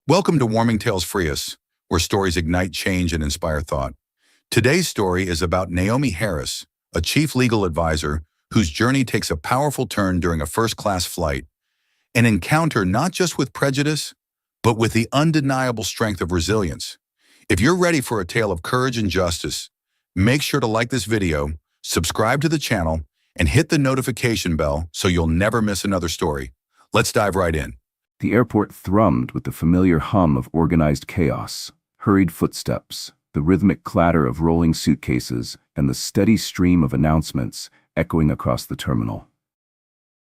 Welcome to Warming Tales Frias, where stories ignite change and inspire thought. Today's story is about Naomi Harris, a chief legal advisor whose journey takes a powerful turn during a first-class flight, an encounter not just with prejudice, but with the undeniable strength of resilience. If you're ready for a tale of courage and justice, make sure to like this video, subscribe to the channel, and hit the notification bell so you'll never miss another story. Let's dive right in. The airport thrummed with the familiar hum of organized chaos, hurried footsteps, the rhythmic clatter of rolling suitcases, and the steady stream of announcements echoing across the terminal.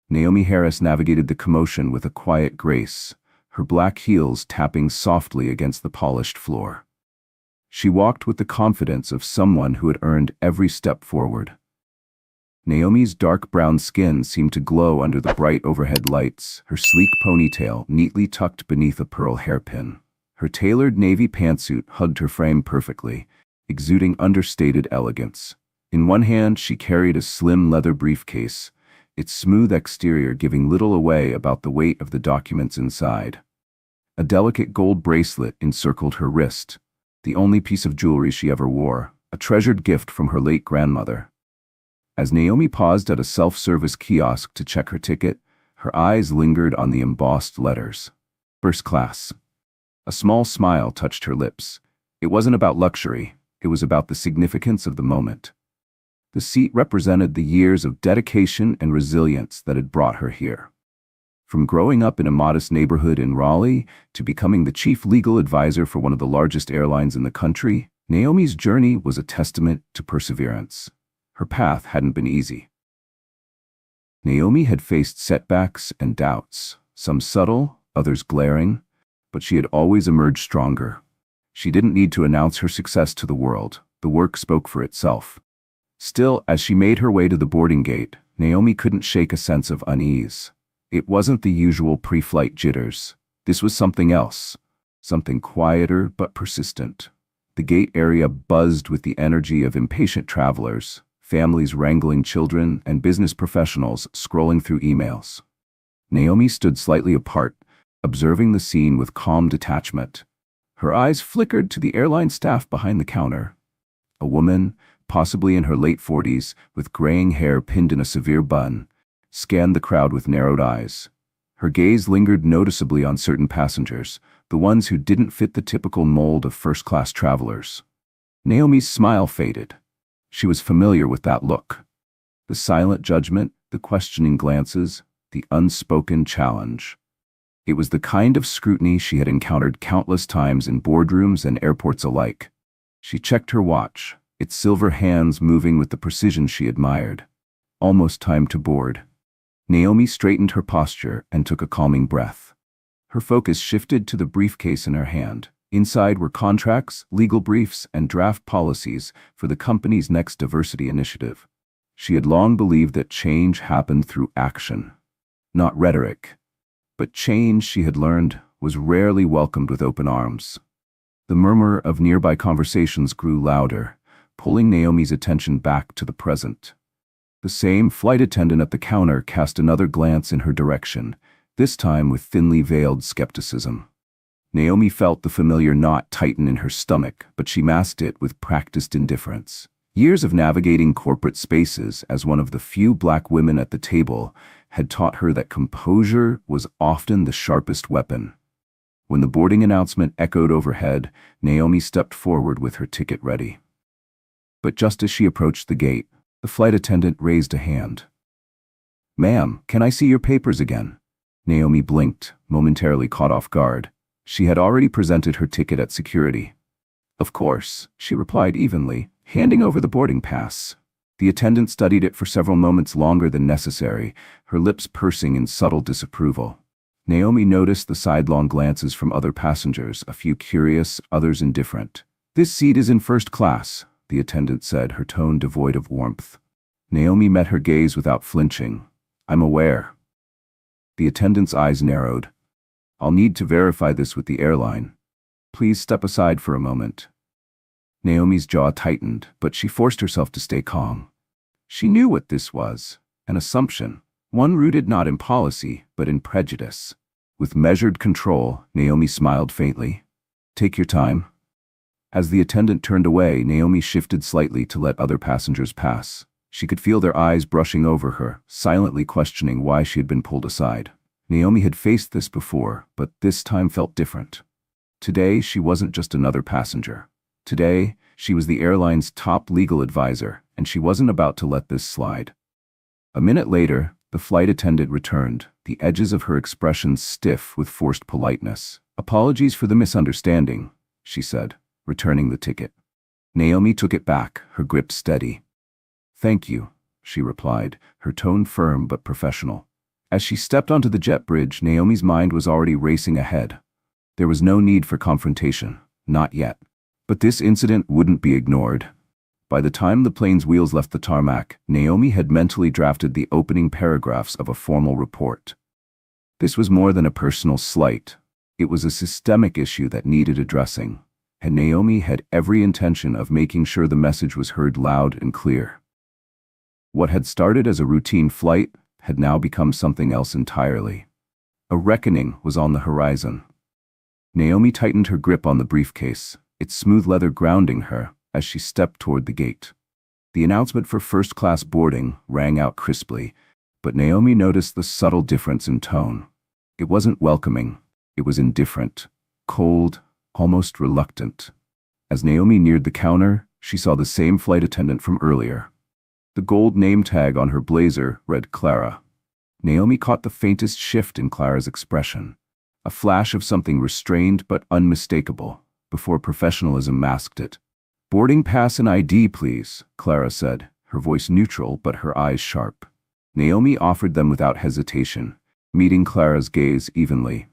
Naomi Harris navigated the commotion with a quiet grace, her black heels tapping softly against the polished floor. She walked with the confidence of someone who had earned every step forward. Naomi's dark brown skin seemed to glow under the bright overhead lights, her sleek ponytail neatly tucked beneath a pearl hairpin. Her tailored navy pantsuit hugged her frame perfectly, exuding understated elegance. In one hand, she carried a slim leather briefcase, its smooth exterior giving little away about the weight of the documents inside. A delicate gold bracelet encircled her wrist, the only piece of jewelry she ever wore, a treasured gift from her late grandmother. As Naomi paused at a self-service kiosk to check her ticket, her eyes lingered on the embossed letters. First class. A small smile touched her lips. It wasn't about luxury, it was about the significance of the moment. The seat represented the years of dedication and resilience that had brought her here. From growing up in a modest neighborhood in Raleigh to becoming the chief legal advisor for one of the largest airlines in the country, Naomi's journey was a testament to perseverance. Her path hadn't been easy. Naomi had faced setbacks and doubts, some subtle, others glaring, but she had always emerged stronger. She didn't need to announce her success to the world. The work spoke for itself. Still, as she made her way to the boarding gate, Naomi couldn't shake a sense of unease. It wasn't the usual pre-flight jitters. This was something else, something quieter but persistent. The gate area buzzed with the energy of impatient travelers, families wrangling children, and business professionals scrolling through emails. Naomi stood slightly apart, observing the scene with calm detachment. Her eyes flickered to the airline staff behind the counter. A woman, possibly in her late 40s, with graying hair pinned in a severe bun, scanned the crowd with narrowed eyes. Her gaze lingered noticeably on certain passengers, the ones who didn't fit the typical mold of first-class travelers. Naomi's smile faded. She was familiar with that look. The silent judgment, the questioning glances, the unspoken challenge. It was the kind of scrutiny she had encountered countless times in boardrooms and airports alike. She checked her watch, its silver hands moving with the precision she admired. Almost time to board. Naomi straightened her posture and took a calming breath. Her focus shifted to the briefcase in her hand. Inside were contracts, legal briefs, and draft policies for the company's next diversity initiative. She had long believed that change happened through action, not rhetoric. But change, she had learned, was rarely welcomed with open arms. The murmur of nearby conversations grew louder, pulling Naomi's attention back to the present. The same flight attendant at the counter cast another glance in her direction, this time with thinly veiled skepticism. Naomi felt the familiar knot tighten in her stomach, but she masked it with practiced indifference. Years of navigating corporate spaces as one of the few black women at the table had taught her that composure was often the sharpest weapon. When the boarding announcement echoed overhead, Naomi stepped forward with her ticket ready. But just as she approached the gate, the flight attendant raised a hand. "Ma'am, can I see your papers again?" Naomi blinked, momentarily caught off guard. She had already presented her ticket at security. "Of course," she replied evenly, handing over the boarding pass. The attendant studied it for several moments longer than necessary, her lips pursing in subtle disapproval. Naomi noticed the sidelong glances from other passengers, a few curious, others indifferent. "This seat is in first class," the attendant said, her tone devoid of warmth. Naomi met her gaze without flinching. "I'm aware." The attendant's eyes narrowed. "I'll need to verify this with the airline. Please step aside for a moment." Naomi's jaw tightened, but she forced herself to stay calm. She knew what this was, an assumption, one rooted not in policy, but in prejudice. With measured control, Naomi smiled faintly. Take your time. As the attendant turned away, Naomi shifted slightly to let other passengers pass. She could feel their eyes brushing over her, silently questioning why she had been pulled aside. Naomi had faced this before, but this time felt different. Today, she wasn't just another passenger. Today, she was the airline's top legal advisor, and she wasn't about to let this slide. A minute later, the flight attendant returned, the edges of her expression stiff with forced politeness. Apologies for the misunderstanding, she said, returning the ticket. Naomi took it back, her grip steady. Thank you, she replied, her tone firm but professional. As she stepped onto the jet bridge, Naomi's mind was already racing ahead. There was no need for confrontation, not yet. But this incident wouldn't be ignored. By the time the plane's wheels left the tarmac, Naomi had mentally drafted the opening paragraphs of a formal report. This was more than a personal slight. It was a systemic issue that needed addressing, and Naomi had every intention of making sure the message was heard loud and clear. What had started as a routine flight had now become something else entirely. A reckoning was on the horizon. Naomi tightened her grip on the briefcase, its smooth leather grounding her as she stepped toward the gate. The announcement for first-class boarding rang out crisply, but Naomi noticed the subtle difference in tone. It wasn't welcoming, it was indifferent, cold, almost reluctant. As Naomi neared the counter, she saw the same flight attendant from earlier. The gold name tag on her blazer read Clara. Naomi caught the faintest shift in Clara's expression, a flash of something restrained but unmistakable, before professionalism masked it. Boarding pass and ID, please, Clara said, her voice neutral but her eyes sharp. Naomi offered them without hesitation, meeting Clara's gaze evenly.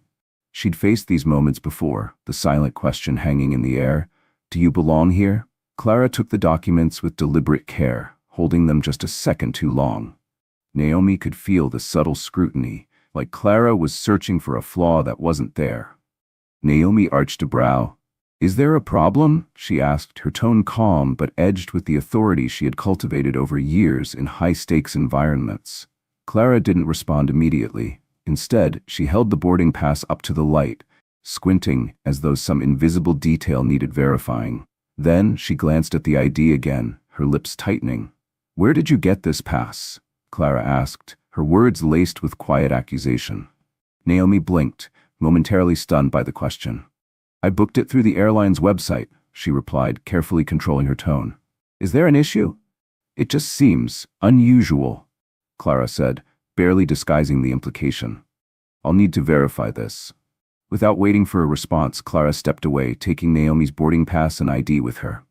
She'd faced these moments before, the silent question hanging in the air, "Do you belong here?" Clara took the documents with deliberate care, holding them just a second too long. Naomi could feel the subtle scrutiny, like Clara was searching for a flaw that wasn't there. Naomi arched a brow. "Is there a problem?" she asked, her tone calm but edged with the authority she had cultivated over years in high-stakes environments. Clara didn't respond immediately. Instead, she held the boarding pass up to the light, squinting as though some invisible detail needed verifying. Then she glanced at the ID again, her lips tightening. "Where did you get this pass?" Clara asked, her words laced with quiet accusation. Naomi blinked, momentarily stunned by the question. "I booked it through the airline's website," she replied, carefully controlling her tone. "Is there an issue?" "It just seems unusual," Clara said, barely disguising the implication. "I'll need to verify this." Without waiting for a response, Clara stepped away, taking Naomi's boarding pass and ID with her.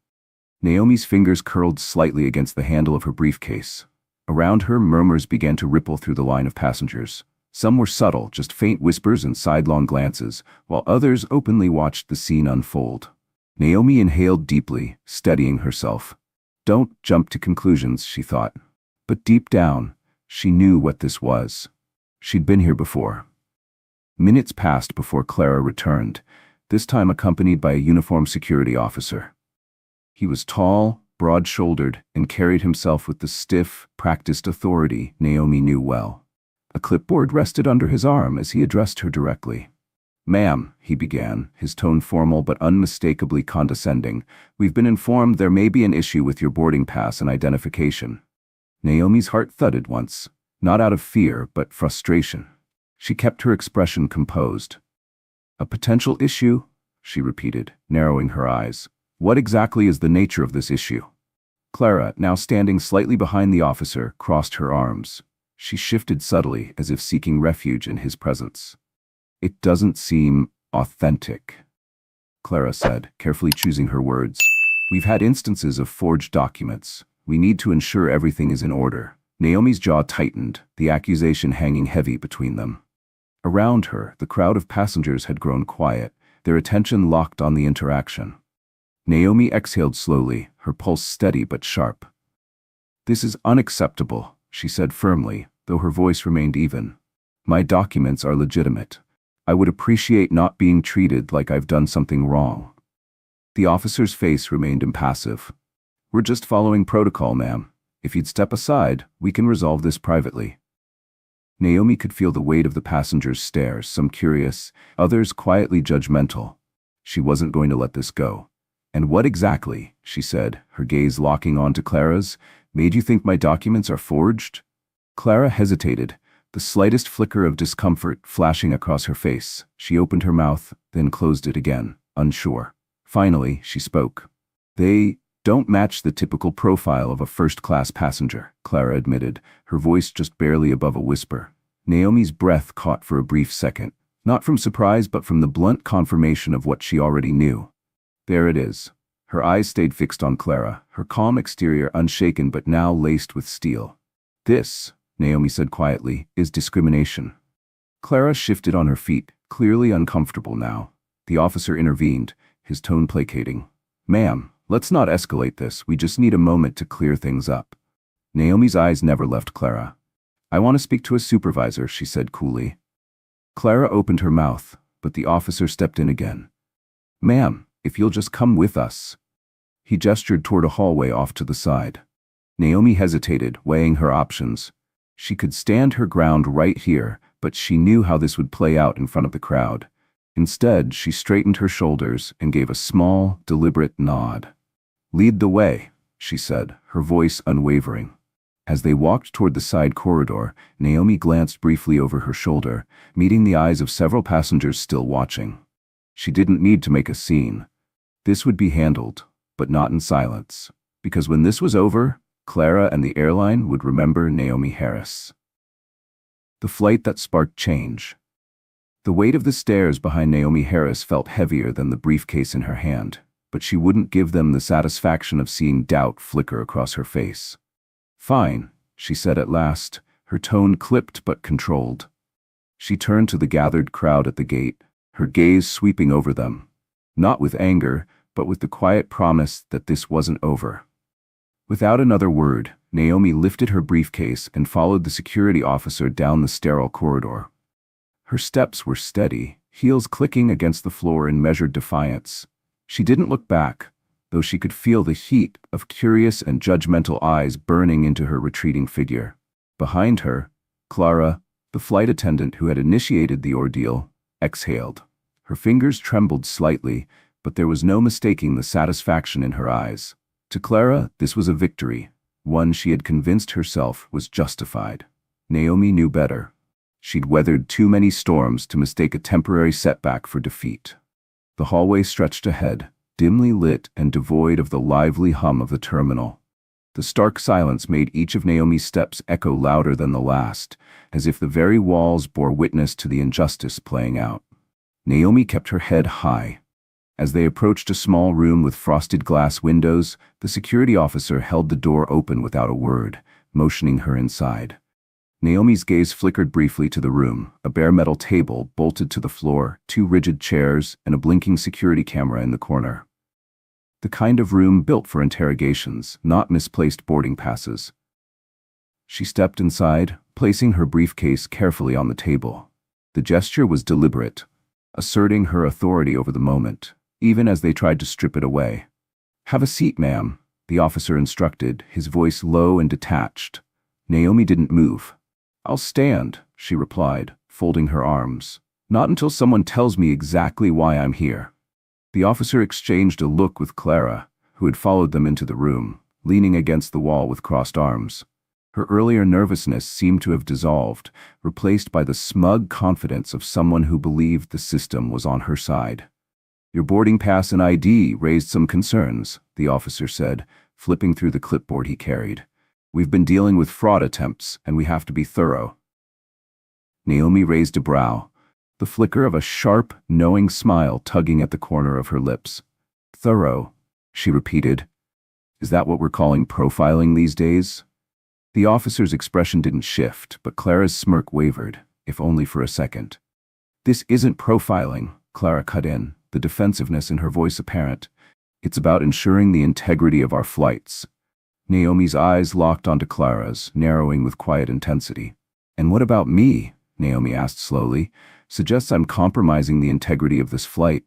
Naomi's fingers curled slightly against the handle of her briefcase. Around her, murmurs began to ripple through the line of passengers. Some were subtle, just faint whispers and sidelong glances, while others openly watched the scene unfold. Naomi inhaled deeply, steadying herself. Don't jump to conclusions, she thought. But deep down, she knew what this was. She'd been here before. Minutes passed before Clara returned, this time accompanied by a uniformed security officer. He was tall, broad-shouldered, and carried himself with the stiff, practiced authority Naomi knew well. A clipboard rested under his arm as he addressed her directly. "Ma'am," he began, his tone formal but unmistakably condescending, "we've been informed there may be an issue with your boarding pass and identification." Naomi's heart thudded once, not out of fear but frustration. She kept her expression composed. "A potential issue?" she repeated, narrowing her eyes. "What exactly is the nature of this issue?" Clara, now standing slightly behind the officer, crossed her arms. She shifted subtly, as if seeking refuge in his presence. "It doesn't seem authentic," Clara said, carefully choosing her words. "We've had instances of forged documents. We need to ensure everything is in order." Naomi's jaw tightened, the accusation hanging heavy between them. Around her, the crowd of passengers had grown quiet, their attention locked on the interaction. Naomi exhaled slowly, her pulse steady but sharp. "This is unacceptable," she said firmly, though her voice remained even. "My documents are legitimate. I would appreciate not being treated like I've done something wrong." The officer's face remained impassive. "We're just following protocol, ma'am. If you'd step aside, we can resolve this privately." Naomi could feel the weight of the passengers' stares, some curious, others quietly judgmental. She wasn't going to let this go. "And what exactly," she said, her gaze locking onto Clara's, "made you think my documents are forged?" Clara hesitated, the slightest flicker of discomfort flashing across her face. She opened her mouth, then closed it again, unsure. Finally, she spoke. "They don't match the typical profile of a first-class passenger," Clara admitted, her voice just barely above a whisper. Naomi's breath caught for a brief second, not from surprise but from the blunt confirmation of what she already knew. There it is. Her eyes stayed fixed on Clara, her calm exterior unshaken but now laced with steel. "This," Naomi said quietly, "is discrimination." Clara shifted on her feet, clearly uncomfortable now. The officer intervened, his tone placating. "Ma'am, let's not escalate this. We just need a moment to clear things up." Naomi's eyes never left Clara. "I want to speak to a supervisor," she said coolly. Clara opened her mouth, but the officer stepped in again. "Ma'am, if you'll just come with us." He gestured toward a hallway off to the side. Naomi hesitated, weighing her options. She could stand her ground right here, but she knew how this would play out in front of the crowd. Instead, she straightened her shoulders and gave a small, deliberate nod. "Lead the way," she said, her voice unwavering. As they walked toward the side corridor, Naomi glanced briefly over her shoulder, meeting the eyes of several passengers still watching. She didn't need to make a scene. This would be handled, but not in silence, because when this was over, Clara and the airline would remember Naomi Harris. The flight that sparked change. The weight of the stairs behind Naomi Harris felt heavier than the briefcase in her hand, but she wouldn't give them the satisfaction of seeing doubt flicker across her face. "Fine," she said at last, her tone clipped but controlled. She turned to the gathered crowd at the gate, her gaze sweeping over them, not with anger, but with the quiet promise that this wasn't over. Without another word, Naomi lifted her briefcase and followed the security officer down the sterile corridor. Her steps were steady, heels clicking against the floor in measured defiance. She didn't look back, though she could feel the heat of curious and judgmental eyes burning into her retreating figure. Behind her, Clara, the flight attendant who had initiated the ordeal, exhaled. Her fingers trembled slightly, but there was no mistaking the satisfaction in her eyes. To Clara, this was a victory, one she had convinced herself was justified. Naomi knew better. She'd weathered too many storms to mistake a temporary setback for defeat. The hallway stretched ahead, dimly lit and devoid of the lively hum of the terminal. The stark silence made each of Naomi's steps echo louder than the last, as if the very walls bore witness to the injustice playing out. Naomi kept her head high. As they approached a small room with frosted glass windows, the security officer held the door open without a word, motioning her inside. Naomi's gaze flickered briefly to the room, a bare metal table bolted to the floor, 2 rigid chairs, and a blinking security camera in the corner. The kind of room built for interrogations, not misplaced boarding passes. She stepped inside, placing her briefcase carefully on the table. The gesture was deliberate, asserting her authority over the moment, even as they tried to strip it away. "Have a seat, ma'am," the officer instructed, his voice low and detached. Naomi didn't move. "I'll stand," she replied, folding her arms. "Not until someone tells me exactly why I'm here." The officer exchanged a look with Clara, who had followed them into the room, leaning against the wall with crossed arms. Her earlier nervousness seemed to have dissolved, replaced by the smug confidence of someone who believed the system was on her side. "Your boarding pass and ID raised some concerns," the officer said, flipping through the clipboard he carried. "We've been dealing with fraud attempts, and we have to be thorough." Naomi raised a brow, the flicker of a sharp, knowing smile tugging at the corner of her lips. "Thorough," she repeated. "Is that what we're calling profiling these days?" The officer's expression didn't shift, but Clara's smirk wavered, if only for a second. "This isn't profiling," Clara cut in, the defensiveness in her voice apparent. "It's about ensuring the integrity of our flights." Naomi's eyes locked onto Clara's, narrowing with quiet intensity. "And what about me?" Naomi asked slowly. "Suggests I'm compromising the integrity of this flight.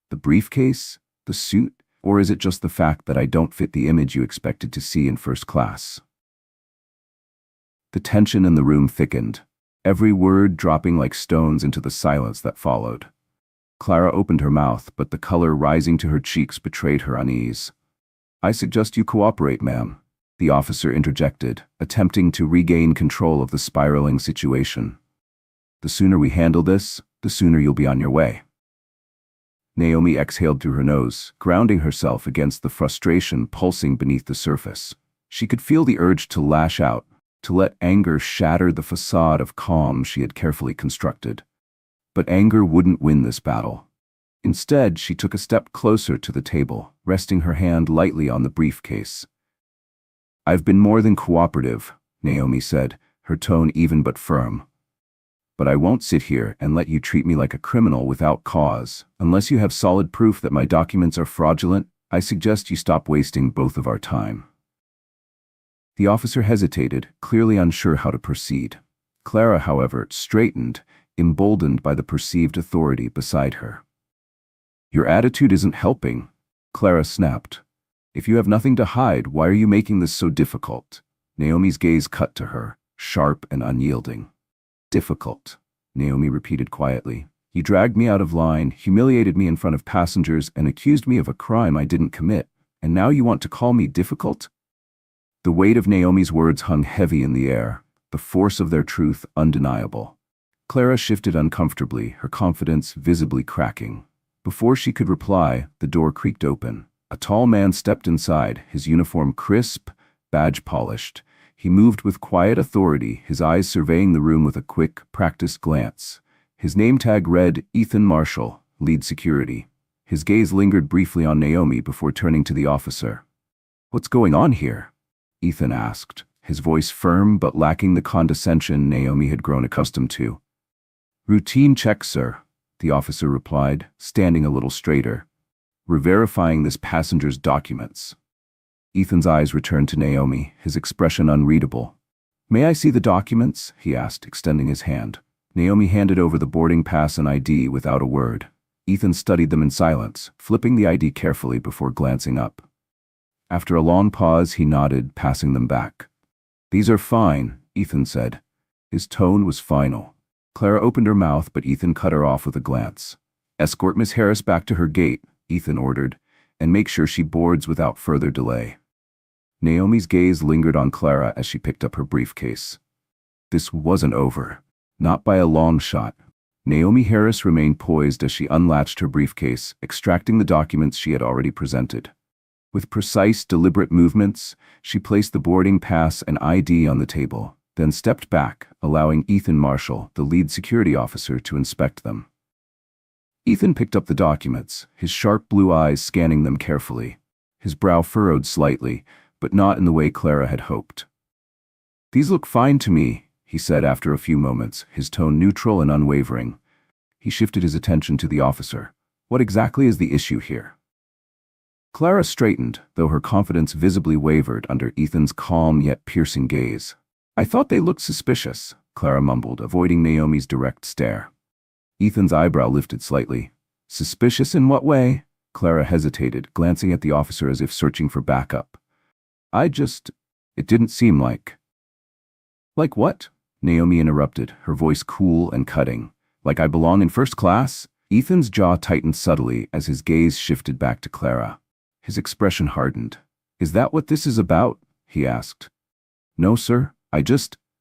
The briefcase? The suit? Or is it just the fact that I don't fit the image you expected to see in first class?" The tension in the room thickened. every word dropping like stones into the silence that followed. Clara opened her mouth, but the color rising to her cheeks betrayed her unease. "I suggest you cooperate, ma'am," the officer interjected, attempting to regain control of the spiraling situation. "The sooner we handle this, the sooner you'll be on your way." Naomi exhaled through her nose, grounding herself against the frustration pulsing beneath the surface. She could feel the urge to lash out, to let anger shatter the facade of calm she had carefully constructed. But anger wouldn't win this battle. Instead, she took a step closer to the table, resting her hand lightly on the briefcase. "I've been more than cooperative," Naomi said, her tone even but firm. "But I won't sit here and let you treat me like a criminal without cause. Unless you have solid proof that my documents are fraudulent, I suggest you stop wasting both of our time." The officer hesitated, clearly unsure how to proceed. Clara, however, straightened, emboldened by the perceived authority beside her. "Your attitude isn't helping," Clara snapped. "If you have nothing to hide, why are you making this so difficult?" Naomi's gaze cut to her, sharp and unyielding. "Difficult," Naomi repeated quietly. "You dragged me out of line, humiliated me in front of passengers, and accused me of a crime I didn't commit. And now you want to call me difficult?" The weight of Naomi's words hung heavy in the air, the force of their truth undeniable. Clara shifted uncomfortably, her confidence visibly cracking. Before she could reply, the door creaked open. A tall man stepped inside, his uniform crisp, badge polished. He moved with quiet authority, his eyes surveying the room with a quick, practiced glance. His name tag read Ethan Marshall, lead security. His gaze lingered briefly on Naomi before turning to the officer. "What's going on here?" Ethan asked, his voice firm but lacking the condescension Naomi had grown accustomed to. "Routine check, sir," the officer replied, standing a little straighter. "We're verifying this passenger's documents." Ethan's eyes returned to Naomi, his expression unreadable. "May I see the documents?" he asked, extending his hand. Naomi handed over the boarding pass and ID without a word. Ethan studied them in silence, flipping the ID carefully before glancing up. After a long pause, he nodded, passing them back. "These are fine," Ethan said. His tone was final. Clara opened her mouth, but Ethan cut her off with a glance. "Escort Miss Harris back to her gate," Ethan ordered, "and make sure she boards without further delay." Naomi's gaze lingered on Clara as she picked up her briefcase. This wasn't over. Not by a long shot. Naomi Harris remained poised as she unlatched her briefcase, extracting the documents she had already presented. With precise, deliberate movements, she placed the boarding pass and ID on the table, then stepped back, allowing Ethan Marshall, the lead security officer, to inspect them. Ethan picked up the documents, his sharp blue eyes scanning them carefully. His brow furrowed slightly, but not in the way Clara had hoped. "These look fine to me," he said after a few moments, his tone neutral and unwavering. He shifted his attention to the officer. "What exactly is the issue here?" Clara straightened, though her confidence visibly wavered under Ethan's calm yet piercing gaze. "I thought they looked suspicious," Clara mumbled, avoiding Naomi's direct stare. Ethan's eyebrow lifted slightly. "Suspicious in what way?" Clara hesitated, glancing at the officer as if searching for backup. It didn't seem like." "Like what?" Naomi interrupted, her voice cool and cutting. "Like I belong in first class?" Ethan's jaw tightened subtly as his gaze shifted back to Clara. His expression hardened. "Is that what this is about?" he asked. "No, sir,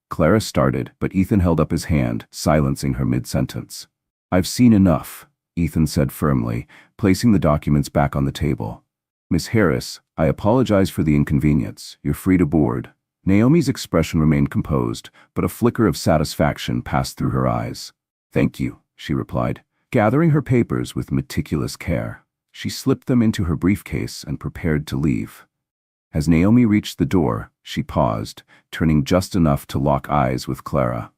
Clara started, but Ethan held up his hand, silencing her mid-sentence. "I've seen enough," Ethan said firmly, placing the documents back on the table. "Miss Harris, I apologize for the inconvenience. You're free to board." Naomi's expression remained composed, but a flicker of satisfaction passed through her eyes. "Thank you," she replied, gathering her papers with meticulous care. She slipped them into her briefcase and prepared to leave. As Naomi reached the door, she paused, turning just enough to lock eyes with Clara.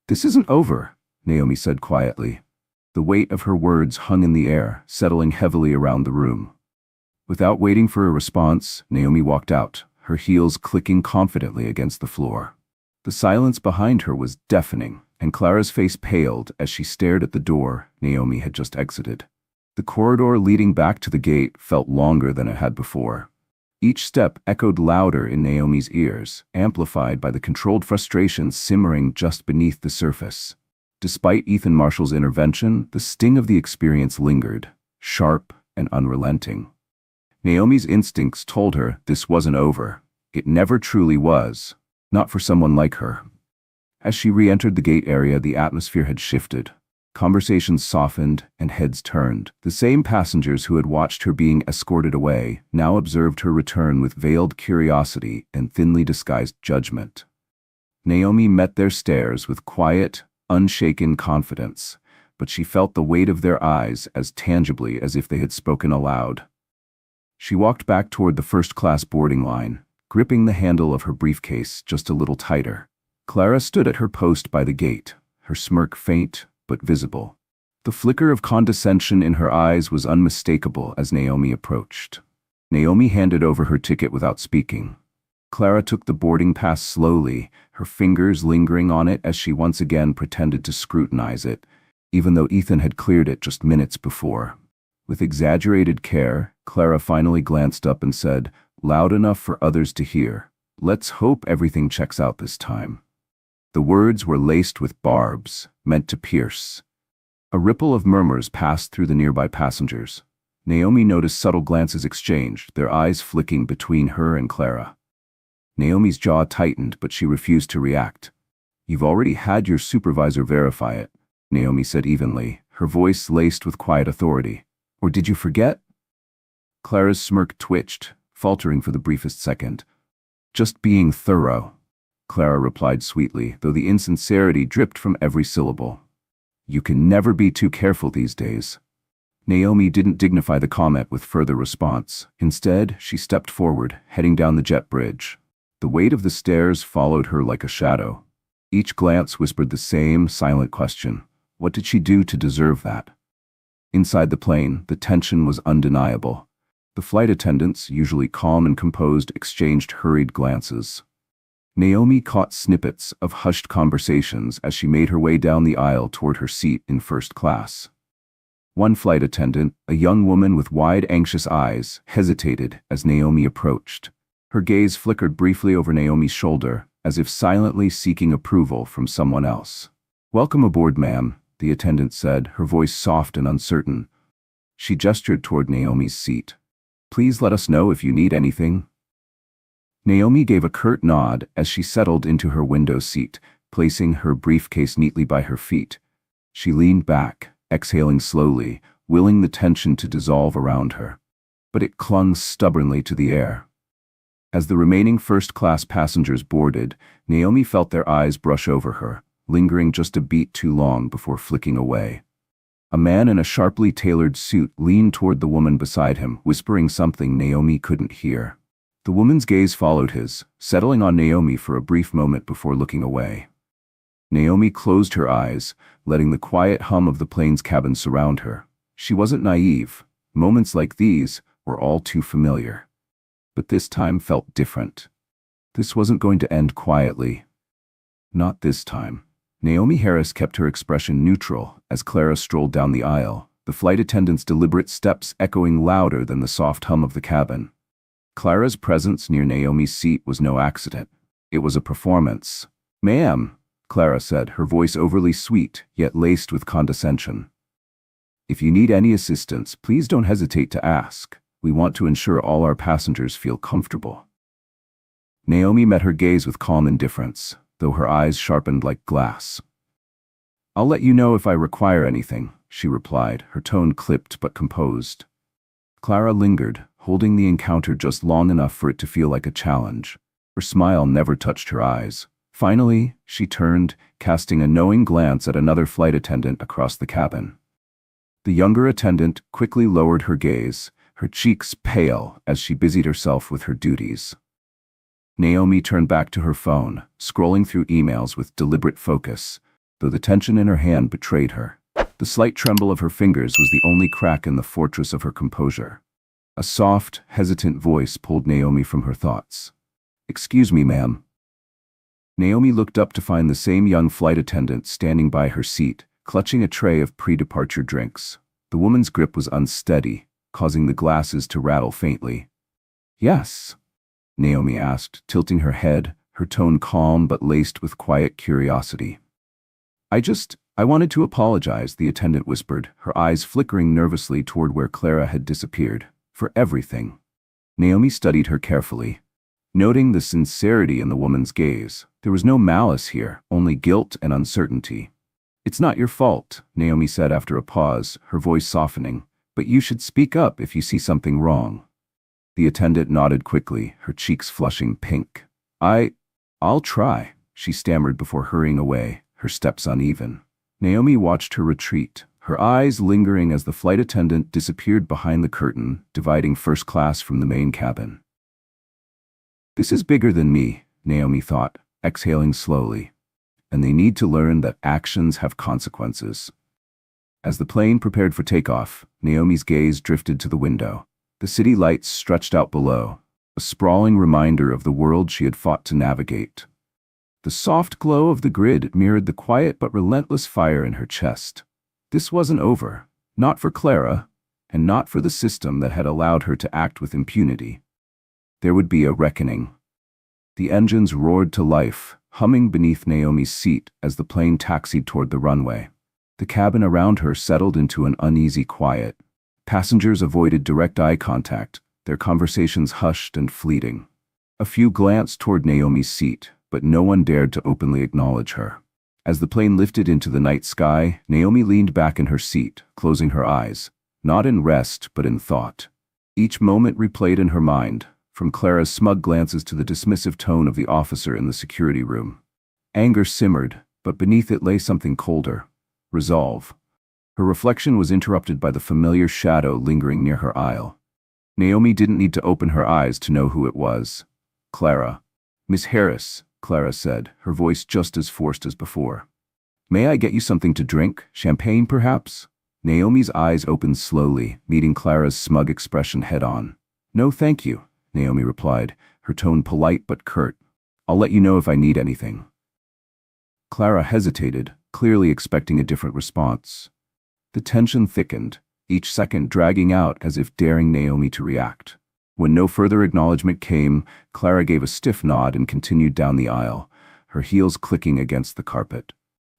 "This isn't over," Naomi said quietly. The weight of her words hung in the air, settling heavily around the room. Without waiting for a response, Naomi walked out, her heels clicking confidently against the floor. The silence behind her was deafening, and Clara's face paled as she stared at the door Naomi had just exited. The corridor leading back to the gate felt longer than it had before. Each step echoed louder in Naomi's ears, amplified by the controlled frustration simmering just beneath the surface. Despite Ethan Marshall's intervention, the sting of the experience lingered, sharp and unrelenting. Naomi's instincts told her this wasn't over. It never truly was, not for someone like her. As she re-entered the gate area, the atmosphere had shifted. Conversations softened and heads turned. The same passengers who had watched her being escorted away now observed her return with veiled curiosity and thinly disguised judgment. Naomi met their stares with quiet, unshaken confidence, but she felt the weight of their eyes as tangibly as if they had spoken aloud. She walked back toward the first-class boarding line, gripping the handle of her briefcase just a little tighter. Clara stood at her post by the gate, her smirk faint but visible. The flicker of condescension in her eyes was unmistakable as Naomi approached. Naomi handed over her ticket without speaking. Clara took the boarding pass slowly, her fingers lingering on it as she once again pretended to scrutinize it, even though Ethan had cleared it just minutes before. With exaggerated care, Clara finally glanced up and said, loud enough for others to hear, "Let's hope everything checks out this time." The words were laced with barbs, meant to pierce. A ripple of murmurs passed through the nearby passengers. Naomi noticed subtle glances exchanged, their eyes flicking between her and Clara. Naomi's jaw tightened, but she refused to react. "You've already had your supervisor verify it," Naomi said evenly, her voice laced with quiet authority. "Or did you forget?" Clara's smirk twitched, faltering for the briefest second. "Just being thorough," Clara replied sweetly, though the insincerity dripped from every syllable. "You can never be too careful these days." Naomi didn't dignify the comment with further response. Instead, she stepped forward, heading down the jet bridge. The weight of the stairs followed her like a shadow. Each glance whispered the same silent question. What did she do to deserve that? Inside the plane, the tension was undeniable. The flight attendants, usually calm and composed, exchanged hurried glances. Naomi caught snippets of hushed conversations as she made her way down the aisle toward her seat in first class. One flight attendant, a young woman with wide, anxious eyes, hesitated as Naomi approached. Her gaze flickered briefly over Naomi's shoulder, as if silently seeking approval from someone else. "Welcome aboard, ma'am," the attendant said, her voice soft and uncertain. She gestured toward Naomi's seat. "Please let us know if you need anything." Naomi gave a curt nod as she settled into her window seat, placing her briefcase neatly by her feet. She leaned back, exhaling slowly, willing the tension to dissolve around her. But it clung stubbornly to the air. As the remaining first-class passengers boarded, Naomi felt their eyes brush over her, lingering just a beat too long before flicking away. A man in a sharply tailored suit leaned toward the woman beside him, whispering something Naomi couldn't hear. The woman's gaze followed his, settling on Naomi for a brief moment before looking away. Naomi closed her eyes, letting the quiet hum of the plane's cabin surround her. She wasn't naive. Moments like these were all too familiar. But this time felt different. This wasn't going to end quietly. Not this time. Naomi Harris kept her expression neutral as Clara strolled down the aisle, the flight attendant's deliberate steps echoing louder than the soft hum of the cabin. Clara's presence near Naomi's seat was no accident. It was a performance. "Ma'am," Clara said, her voice overly sweet, yet laced with condescension. "If you need any assistance, please don't hesitate to ask. We want to ensure all our passengers feel comfortable." Naomi met her gaze with calm indifference, though her eyes sharpened like glass. "I'll let you know if I require anything," she replied, her tone clipped but composed. Clara lingered, holding the encounter just long enough for it to feel like a challenge. Her smile never touched her eyes. Finally, she turned, casting a knowing glance at another flight attendant across the cabin. The younger attendant quickly lowered her gaze, her cheeks pale as she busied herself with her duties. Naomi turned back to her phone, scrolling through emails with deliberate focus, though the tension in her hand betrayed her. The slight tremble of her fingers was the only crack in the fortress of her composure. A soft, hesitant voice pulled Naomi from her thoughts. "Excuse me, ma'am." Naomi looked up to find the same young flight attendant standing by her seat, clutching a tray of pre-departure drinks. The woman's grip was unsteady, causing the glasses to rattle faintly. Yes, Naomi asked, tilting her head, her tone calm but laced with quiet curiosity. I wanted to apologize, the attendant whispered, her eyes flickering nervously toward where Clara had disappeared. For everything. Naomi studied her carefully, noting the sincerity in the woman's gaze. There was no malice here, only guilt and uncertainty. It's not your fault, Naomi said after a pause, her voice softening, but you should speak up if you see something wrong. The attendant nodded quickly, her cheeks flushing pink. I'll try, she stammered before hurrying away, her steps uneven. Naomi watched her retreat, her eyes lingering as the flight attendant disappeared behind the curtain, dividing first class from the main cabin. This is bigger than me, Naomi thought, exhaling slowly. And they need to learn that actions have consequences. As the plane prepared for takeoff, Naomi's gaze drifted to the window. The city lights stretched out below, a sprawling reminder of the world she had fought to navigate. The soft glow of the grid mirrored the quiet but relentless fire in her chest. This wasn't over, not for Clara, and not for the system that had allowed her to act with impunity. There would be a reckoning. The engines roared to life, humming beneath Naomi's seat as the plane taxied toward the runway. The cabin around her settled into an uneasy quiet. Passengers avoided direct eye contact, their conversations hushed and fleeting. A few glanced toward Naomi's seat, but no one dared to openly acknowledge her. As the plane lifted into the night sky, Naomi leaned back in her seat, closing her eyes, not in rest but in thought. Each moment replayed in her mind, from Clara's smug glances to the dismissive tone of the officer in the security room. Anger simmered, but beneath it lay something colder. Resolve. Her reflection was interrupted by the familiar shadow lingering near her aisle. Naomi didn't need to open her eyes to know who it was. Clara. Miss Harris, Clara said, her voice just as forced as before. May I get you something to drink? Champagne, perhaps? Naomi's eyes opened slowly, meeting Clara's smug expression head-on. No, thank you, Naomi replied, her tone polite but curt. I'll let you know if I need anything. Clara hesitated, clearly expecting a different response. The tension thickened, each second dragging out as if daring Naomi to react. When no further acknowledgement came, Clara gave a stiff nod and continued down the aisle, her heels clicking against the carpet.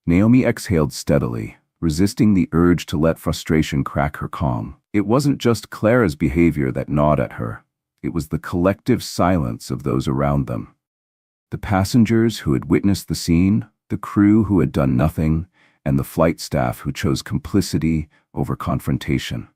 Naomi exhaled steadily, resisting the urge to let frustration crack her calm. It wasn't just Clara's behavior that gnawed at her. It was the collective silence of those around them. The passengers who had witnessed the scene, the crew who had done nothing, and the flight staff who chose complicity over confrontation.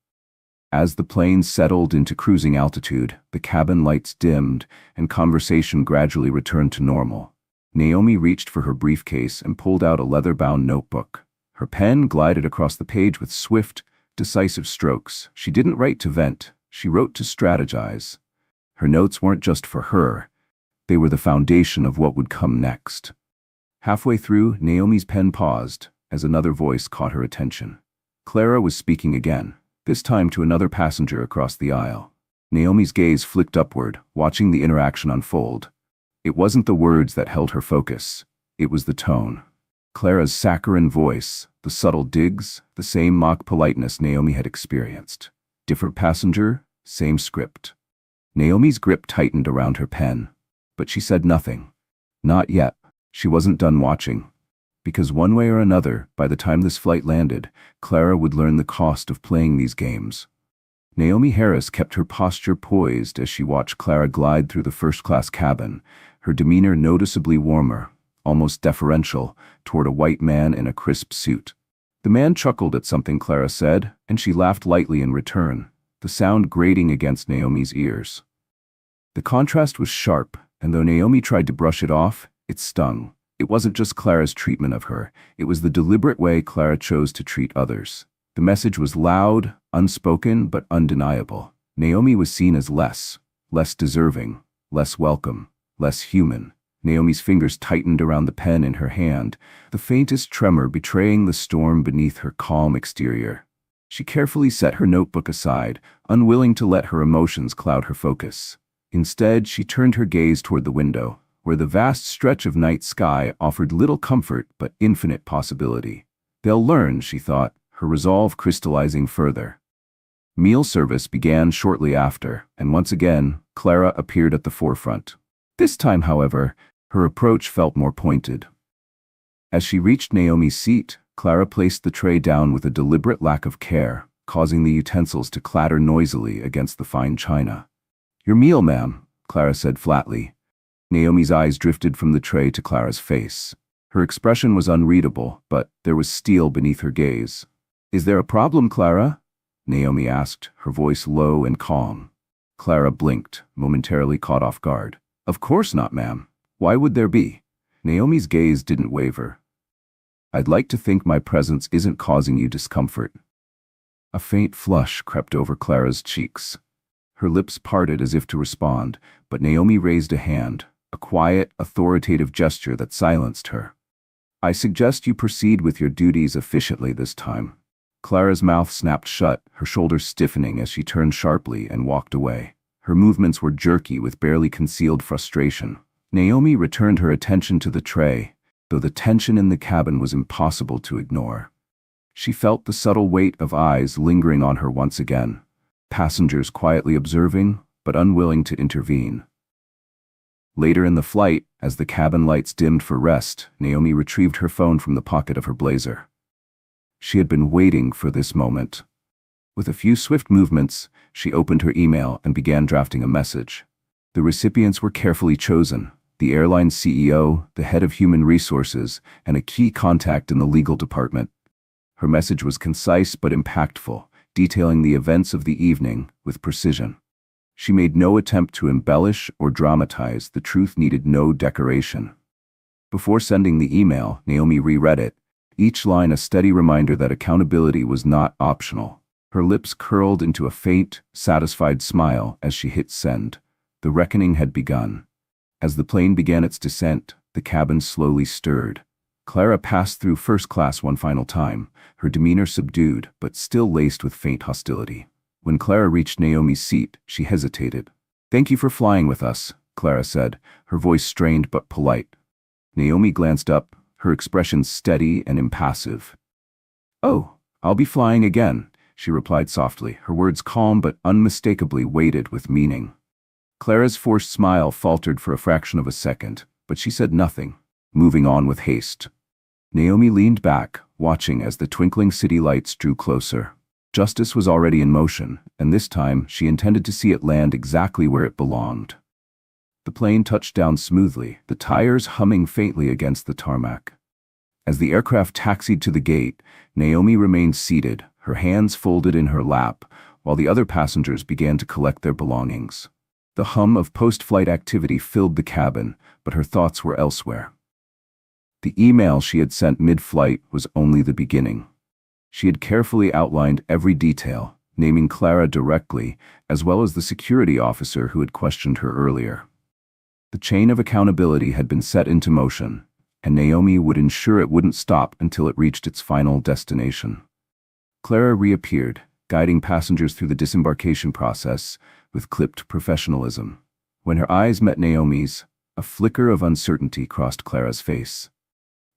As the plane settled into cruising altitude, the cabin lights dimmed and conversation gradually returned to normal. Naomi reached for her briefcase and pulled out a leather-bound notebook. Her pen glided across the page with swift, decisive strokes. She didn't write to vent, she wrote to strategize. Her notes weren't just for her. They were the foundation of what would come next. Halfway through, Naomi's pen paused as another voice caught her attention. Clara was speaking again, this time to another passenger across the aisle. Naomi's gaze flicked upward, watching the interaction unfold. It wasn't the words that held her focus. It was the tone. Clara's saccharine voice, the subtle digs, the same mock politeness Naomi had experienced. Different passenger, same script. Naomi's grip tightened around her pen, but she said nothing. Not yet. She wasn't done watching. Because one way or another, by the time this flight landed, Clara would learn the cost of playing these games. Naomi Harris kept her posture poised as she watched Clara glide through the first-class cabin, her demeanor noticeably warmer, almost deferential, toward a white man in a crisp suit. The man chuckled at something Clara said, and she laughed lightly in return, the sound grating against Naomi's ears. The contrast was sharp, and though Naomi tried to brush it off, it stung. It wasn't just Clara's treatment of her, it was the deliberate way Clara chose to treat others. The message was loud, unspoken, but undeniable. Naomi was seen as less deserving, less welcome, less human. Naomi's fingers tightened around the pen in her hand, the faintest tremor betraying the storm beneath her calm exterior. She carefully set her notebook aside, unwilling to let her emotions cloud her focus. Instead, she turned her gaze toward the window, where the vast stretch of night sky offered little comfort but infinite possibility. They'll learn, she thought, her resolve crystallizing further. Meal service began shortly after, and once again, Clara appeared at the forefront. This time, however, her approach felt more pointed. As she reached Naomi's seat, Clara placed the tray down with a deliberate lack of care, causing the utensils to clatter noisily against the fine china. "Your meal, ma'am," Clara said flatly. Naomi's eyes drifted from the tray to Clara's face. Her expression was unreadable, but there was steel beneath her gaze. "Is there a problem, Clara?" Naomi asked, her voice low and calm. Clara blinked, momentarily caught off guard. "Of course not, ma'am. Why would there be?" Naomi's gaze didn't waver. "I'd like to think my presence isn't causing you discomfort." A faint flush crept over Clara's cheeks. Her lips parted as if to respond, but Naomi raised a hand, a quiet, authoritative gesture that silenced her. "I suggest you proceed with your duties efficiently this time." Clara's mouth snapped shut, her shoulders stiffening as she turned sharply and walked away. Her movements were jerky with barely concealed frustration. Naomi returned her attention to the tray, though the tension in the cabin was impossible to ignore. She felt the subtle weight of eyes lingering on her once again, passengers quietly observing, but unwilling to intervene. Later in the flight, as the cabin lights dimmed for rest, Naomi retrieved her phone from the pocket of her blazer. She had been waiting for this moment. With a few swift movements, she opened her email and began drafting a message. The recipients were carefully chosen: the airline CEO, the head of human resources, and a key contact in the legal department. Her message was concise but impactful, detailing the events of the evening with precision. She made no attempt to embellish or dramatize. The truth needed no decoration. Before sending the email, Naomi reread it, each line a steady reminder that accountability was not optional. Her lips curled into a faint, satisfied smile as she hit send. The reckoning had begun. As the plane began its descent, the cabin slowly stirred. Clara passed through first class one final time, her demeanor subdued but still laced with faint hostility. When Clara reached Naomi's seat, she hesitated. "Thank you for flying with us," Clara said, her voice strained but polite. Naomi glanced up, her expression steady and impassive. "Oh, I'll be flying again," she replied softly, her words calm but unmistakably weighted with meaning. Clara's forced smile faltered for a fraction of a second, but she said nothing, moving on with haste. Naomi leaned back, watching as the twinkling city lights drew closer. Justice was already in motion, and this time she intended to see it land exactly where it belonged. The plane touched down smoothly, the tires humming faintly against the tarmac. As the aircraft taxied to the gate, Naomi remained seated, her hands folded in her lap, while the other passengers began to collect their belongings. The hum of post-flight activity filled the cabin, but her thoughts were elsewhere. The email she had sent mid-flight was only the beginning. She had carefully outlined every detail, naming Clara directly, as well as the security officer who had questioned her earlier. The chain of accountability had been set into motion, and Naomi would ensure it wouldn't stop until it reached its final destination. Clara reappeared, guiding passengers through the disembarkation process with clipped professionalism. When her eyes met Naomi's, a flicker of uncertainty crossed Clara's face.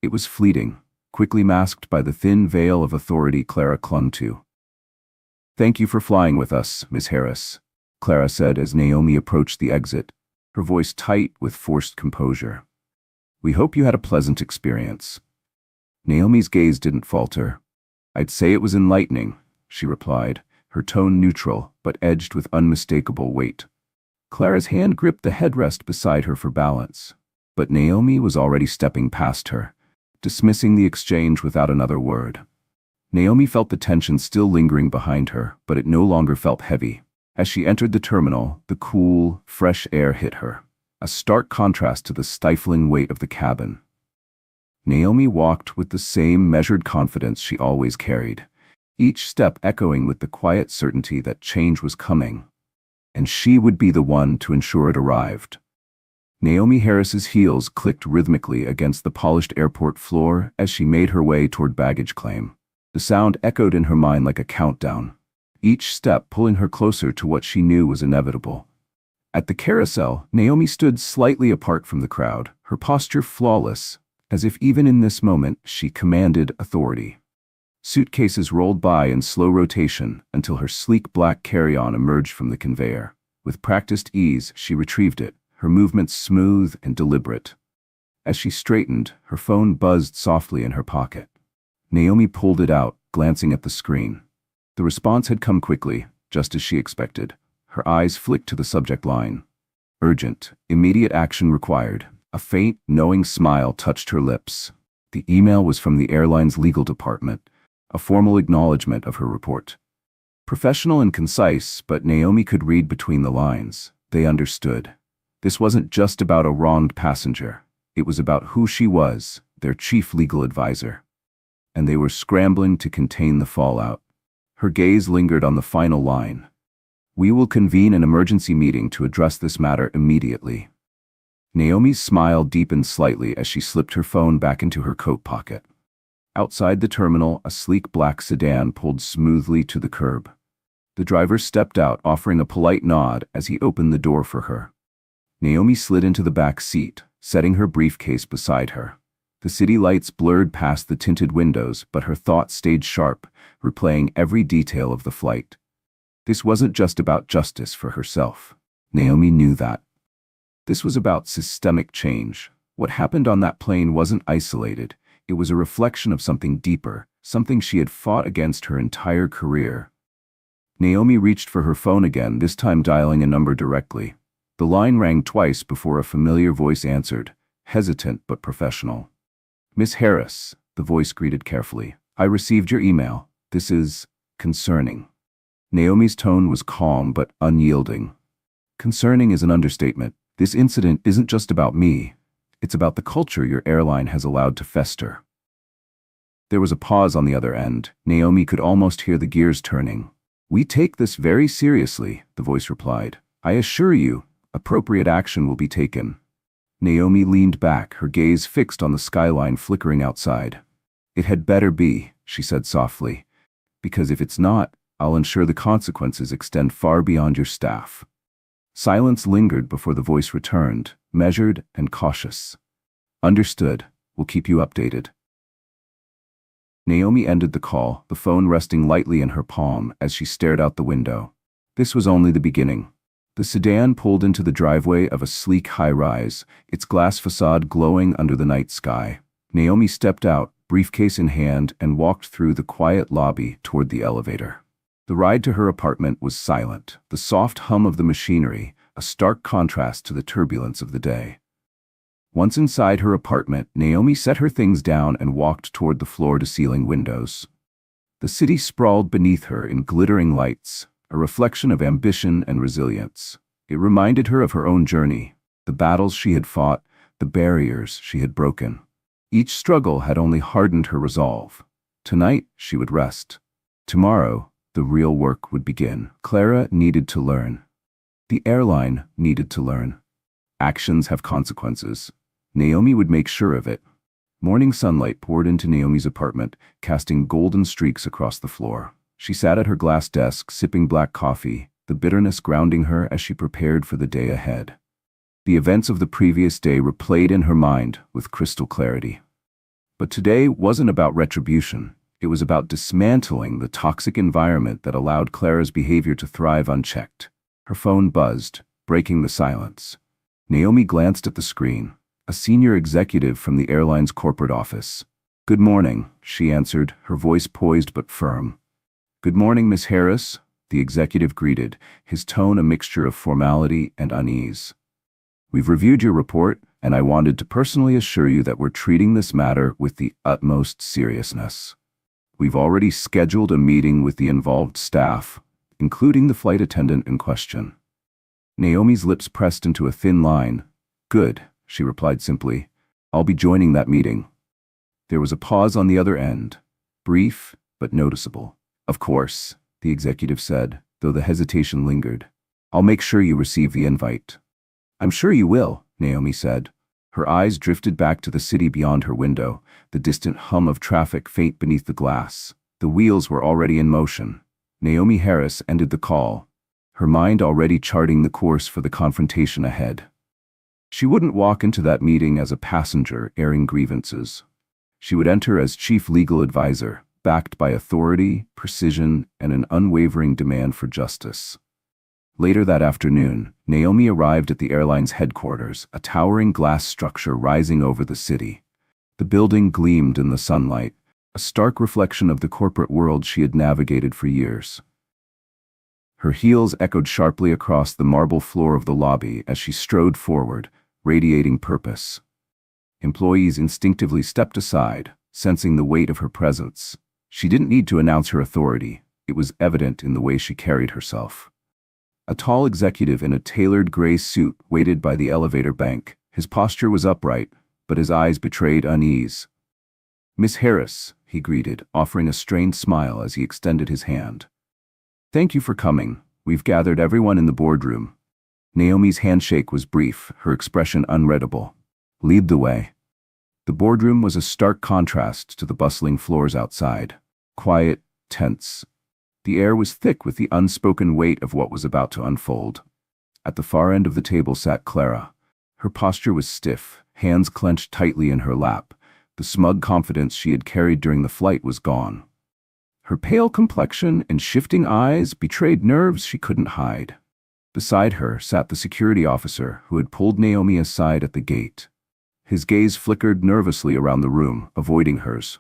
It was fleeting, quickly masked by the thin veil of authority Clara clung to. "Thank you for flying with us, Miss Harris," Clara said as Naomi approached the exit, her voice tight with forced composure. "We hope you had a pleasant experience." Naomi's gaze didn't falter. "I'd say it was enlightening," she replied, her tone neutral but edged with unmistakable weight. Clara's hand gripped the headrest beside her for balance, but Naomi was already stepping past her, dismissing the exchange without another word. Naomi felt the tension still lingering behind her, but it no longer felt heavy. As she entered the terminal, the cool, fresh air hit her, a stark contrast to the stifling weight of the cabin. Naomi walked with the same measured confidence she always carried, each step echoing with the quiet certainty that change was coming, and she would be the one to ensure it arrived. Naomi Harris's heels clicked rhythmically against the polished airport floor as she made her way toward baggage claim. The sound echoed in her mind like a countdown, each step pulling her closer to what she knew was inevitable. At the carousel, Naomi stood slightly apart from the crowd, her posture flawless, as if even in this moment she commanded authority. Suitcases rolled by in slow rotation until her sleek black carry-on emerged from the conveyor. With practiced ease, she retrieved it, her movements smooth and deliberate. As she straightened, her phone buzzed softly in her pocket. Naomi pulled it out, glancing at the screen. The response had come quickly, just as she expected. Her eyes flicked to the subject line. Urgent, immediate action required. A faint, knowing smile touched her lips. The email was from the airline's legal department, a formal acknowledgement of her report. Professional and concise, but Naomi could read between the lines. They understood. This wasn't just about a wronged passenger. It was about who she was, their chief legal advisor. And they were scrambling to contain the fallout. Her gaze lingered on the final line. We will convene an emergency meeting to address this matter immediately. Naomi's smile deepened slightly as she slipped her phone back into her coat pocket. Outside the terminal, a sleek black sedan pulled smoothly to the curb. The driver stepped out, offering a polite nod as he opened the door for her. Naomi slid into the back seat, setting her briefcase beside her. The city lights blurred past the tinted windows, but her thoughts stayed sharp, replaying every detail of the flight. This wasn't just about justice for herself. Naomi knew that. This was about systemic change. What happened on that plane wasn't isolated. It was a reflection of something deeper, something she had fought against her entire career. Naomi reached for her phone again, this time dialing a number directly. The line rang twice before a familiar voice answered, hesitant but professional. Miss Harris, the voice greeted carefully. I received your email. This is concerning. Naomi's tone was calm but unyielding. Concerning is an understatement. This incident isn't just about me. It's about the culture your airline has allowed to fester. There was a pause on the other end. Naomi could almost hear the gears turning. We take this very seriously, the voice replied. I assure you, appropriate action will be taken. Naomi leaned back, her gaze fixed on the skyline flickering outside. It had better be, she said softly, because if it's not, I'll ensure the consequences extend far beyond your staff. Silence lingered before the voice returned, measured and cautious. Understood. We'll keep you updated. Naomi ended the call, the phone resting lightly in her palm as she stared out the window. This was only the beginning. The sedan pulled into the driveway of a sleek high-rise, its glass facade glowing under the night sky. Naomi stepped out, briefcase in hand, and walked through the quiet lobby toward the elevator. The ride to her apartment was silent, the soft hum of the machinery, a stark contrast to the turbulence of the day. Once inside her apartment, Naomi set her things down and walked toward the floor-to-ceiling windows. The city sprawled beneath her in glittering lights, a reflection of ambition and resilience. It reminded her of her own journey, the battles she had fought, the barriers she had broken. Each struggle had only hardened her resolve. Tonight, she would rest. Tomorrow, the real work would begin. Clara needed to learn. The airline needed to learn. Actions have consequences. Naomi would make sure of it. Morning sunlight poured into Naomi's apartment, casting golden streaks across the floor. She sat at her glass desk, sipping black coffee, the bitterness grounding her as she prepared for the day ahead. The events of the previous day replayed in her mind with crystal clarity. But today wasn't about retribution. It was about dismantling the toxic environment that allowed Clara's behavior to thrive unchecked. Her phone buzzed, breaking the silence. Naomi glanced at the screen. A senior executive from the airline's corporate office. Good morning, she answered, her voice poised but firm. Good morning, Miss Harris, the executive greeted, his tone a mixture of formality and unease. We've reviewed your report, and I wanted to personally assure you that we're treating this matter with the utmost seriousness. We've already scheduled a meeting with the involved staff, including the flight attendant in question. Naomi's lips pressed into a thin line. Good, she replied simply. I'll be joining that meeting. There was a pause on the other end, brief but noticeable. Of course, the executive said, though the hesitation lingered. I'll make sure you receive the invite. I'm sure you will, Naomi said. Her eyes drifted back to the city beyond her window, the distant hum of traffic faint beneath the glass. The wheels were already in motion. Naomi Harris ended the call, her mind already charting the course for the confrontation ahead. She wouldn't walk into that meeting as a passenger airing grievances. She would enter as chief legal advisor, backed by authority, precision, and an unwavering demand for justice. Later that afternoon, Naomi arrived at the airline's headquarters, a towering glass structure rising over the city. The building gleamed in the sunlight, a stark reflection of the corporate world she had navigated for years. Her heels echoed sharply across the marble floor of the lobby as she strode forward, radiating purpose. Employees instinctively stepped aside, sensing the weight of her presence. She didn't need to announce her authority. It was evident in the way she carried herself. A tall executive in a tailored gray suit waited by the elevator bank. His posture was upright, but his eyes betrayed unease. "Miss Harris," he greeted, offering a strained smile as he extended his hand. "Thank you for coming. We've gathered everyone in the boardroom." Naomi's handshake was brief, her expression unreadable. "Lead the way." The boardroom was a stark contrast to the bustling floors outside. Quiet, tense. The air was thick with the unspoken weight of what was about to unfold. At the far end of the table sat Clara. Her posture was stiff, hands clenched tightly in her lap. The smug confidence she had carried during the flight was gone. Her pale complexion and shifting eyes betrayed nerves she couldn't hide. Beside her sat the security officer who had pulled Naomi aside at the gate. His gaze flickered nervously around the room, avoiding hers.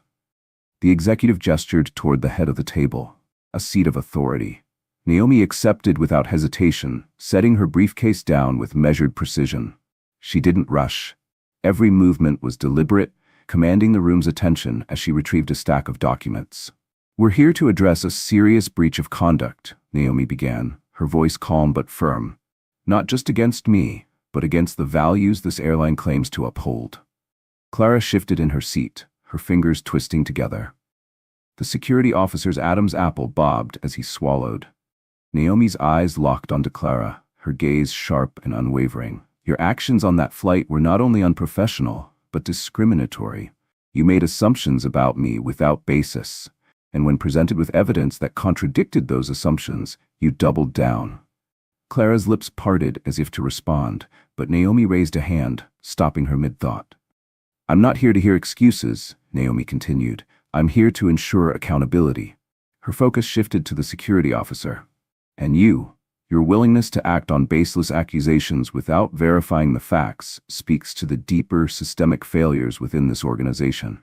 The executive gestured toward the head of the table, a seat of authority. Naomi accepted without hesitation, setting her briefcase down with measured precision. She didn't rush. Every movement was deliberate, commanding the room's attention as she retrieved a stack of documents. "We're here to address a serious breach of conduct," Naomi began, her voice calm but firm. "Not just against me, but against the values this airline claims to uphold." Clara shifted in her seat, her fingers twisting together. The security officer's Adam's apple bobbed as he swallowed. Naomi's eyes locked onto Clara, her gaze sharp and unwavering. "Your actions on that flight were not only unprofessional, but discriminatory. You made assumptions about me without basis, and when presented with evidence that contradicted those assumptions, you doubled down." Clara's lips parted as if to respond, but Naomi raised a hand, stopping her mid-thought. "I'm not here to hear excuses," Naomi continued. "I'm here to ensure accountability." Her focus shifted to the security officer. "And your willingness to act on baseless accusations without verifying the facts speaks to the deeper systemic failures within this organization."